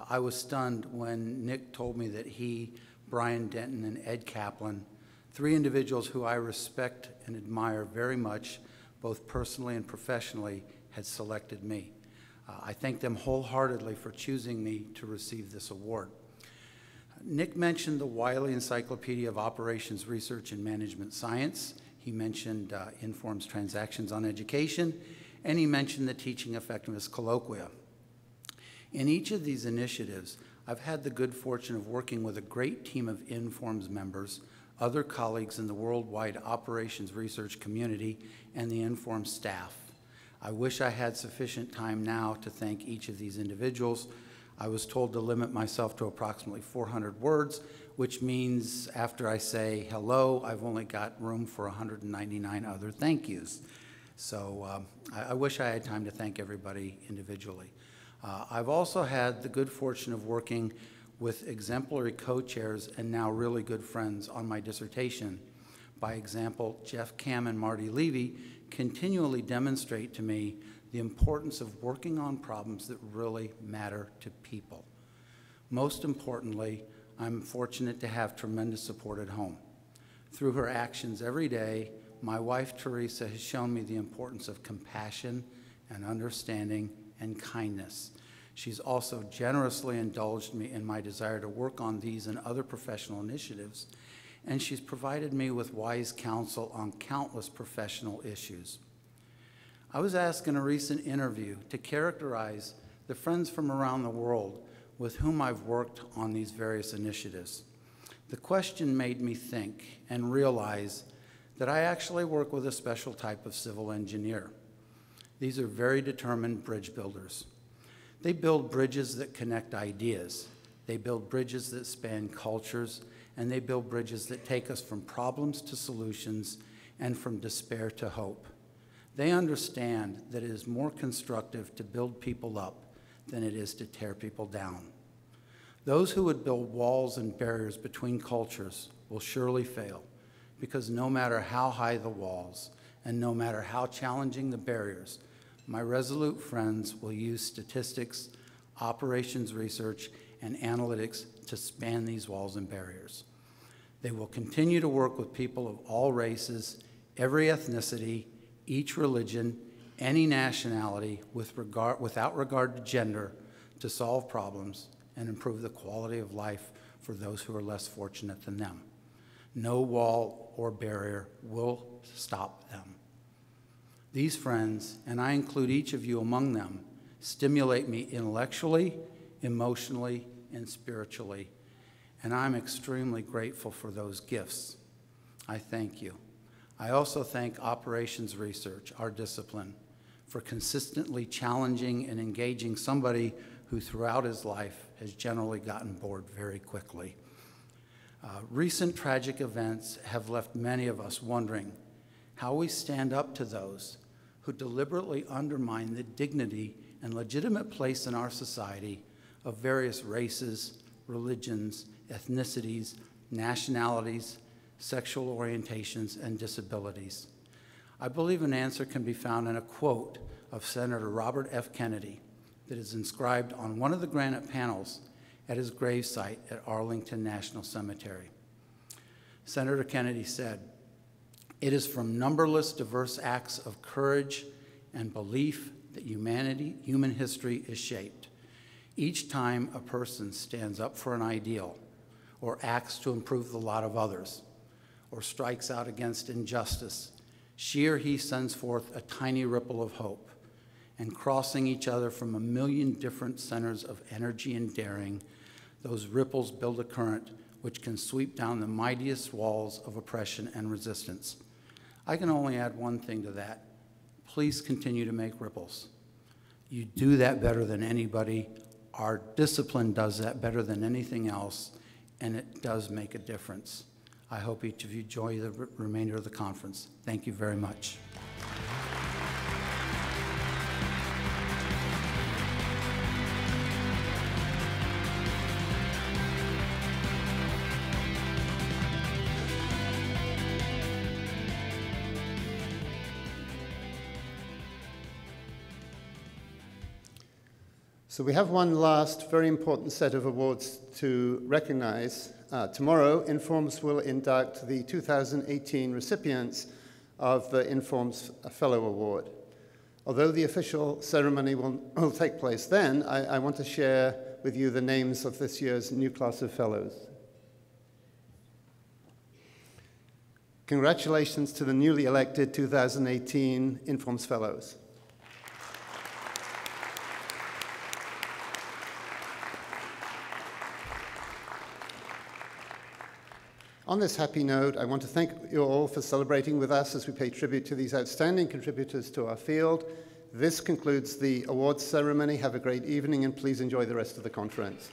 I was stunned when Nick told me that he, Brian Denton, and Ed Kaplan, 3 individuals who I respect and admire very much, both personally and professionally, had selected me. I thank them wholeheartedly for choosing me to receive this award. Nick mentioned the Wiley Encyclopedia of Operations Research and Management Science. He mentioned Informs Transactions on Education, and he mentioned the Teaching Effectiveness Colloquia. In each of these initiatives, I've had the good fortune of working with a great team of Informs members, other colleagues in the worldwide operations research community, and the Informs staff. I wish I had sufficient time now to thank each of these individuals. I was told to limit myself to approximately 400 words, which means after I say hello, I've only got room for 199 other thank yous. So I wish I had time to thank everybody individually. I've also had the good fortune of working with exemplary co-chairs and now really good friends on my dissertation. By example, Jeff Cam and Marty Levy continually demonstrate to me the importance of working on problems that really matter to people. Most importantly, I'm fortunate to have tremendous support at home. Through her actions every day, my wife, Teresa, has shown me the importance of compassion and understanding and kindness. She's also generously indulged me in my desire to work on these and other professional initiatives, and she's provided me with wise counsel on countless professional issues. I was asked in a recent interview to characterize the friends from around the world with whom I've worked on these various initiatives. The question made me think and realize that I actually work with a special type of civil engineer. These are very determined bridge builders. They build bridges that connect ideas. They build bridges that span cultures, and they build bridges that take us from problems to solutions and from despair to hope. They understand that it is more constructive to build people up than it is to tear people down. Those who would build walls and barriers between cultures will surely fail, because no matter how high the walls and no matter how challenging the barriers, my resolute friends will use statistics, operations research, and analytics to span these walls and barriers. They will continue to work with people of all races, every ethnicity, each religion, any nationality, without regard to gender, to solve problems and improve the quality of life for those who are less fortunate than them. No wall or barrier will stop them. These friends, and I include each of you among them, stimulate me intellectually, emotionally, and spiritually, and I'm extremely grateful for those gifts. I thank you. I also thank Operations Research, our discipline, for consistently challenging and engaging somebody who throughout his life has generally gotten bored very quickly. Recent tragic events have left many of us wondering how we stand up to those who deliberately undermine the dignity and legitimate place in our society of various races, religions, ethnicities, nationalities, sexual orientations, and disabilities. I believe an answer can be found in a quote of Senator Robert F. Kennedy that is inscribed on one of the granite panels at his gravesite at Arlington National Cemetery. Senator Kennedy said, "It is from numberless diverse acts of courage and belief that human history is shaped. Each time a person stands up for an ideal, or acts to improve the lot of others, or strikes out against injustice, she or he sends forth a tiny ripple of hope, and crossing each other from a million different centers of energy and daring, those ripples build a current which can sweep down the mightiest walls of oppression and resistance." I can only add one thing to that. Please continue to make ripples. You do that better than anybody. Our discipline does that better than anything else, and it does make a difference. I hope each of you enjoy the remainder of the conference. Thank you very much. So we have one last very important set of awards to recognize. Tomorrow, Informs will induct the 2018 recipients of the Informs Fellow Award. Although the official ceremony will take place then, I want to share with you the names of this year's new class of fellows. Congratulations to the newly elected 2018 Informs Fellows. On this happy note, I want to thank you all for celebrating with us as we pay tribute to these outstanding contributors to our field. This concludes the awards ceremony. Have a great evening, and please enjoy the rest of the conference.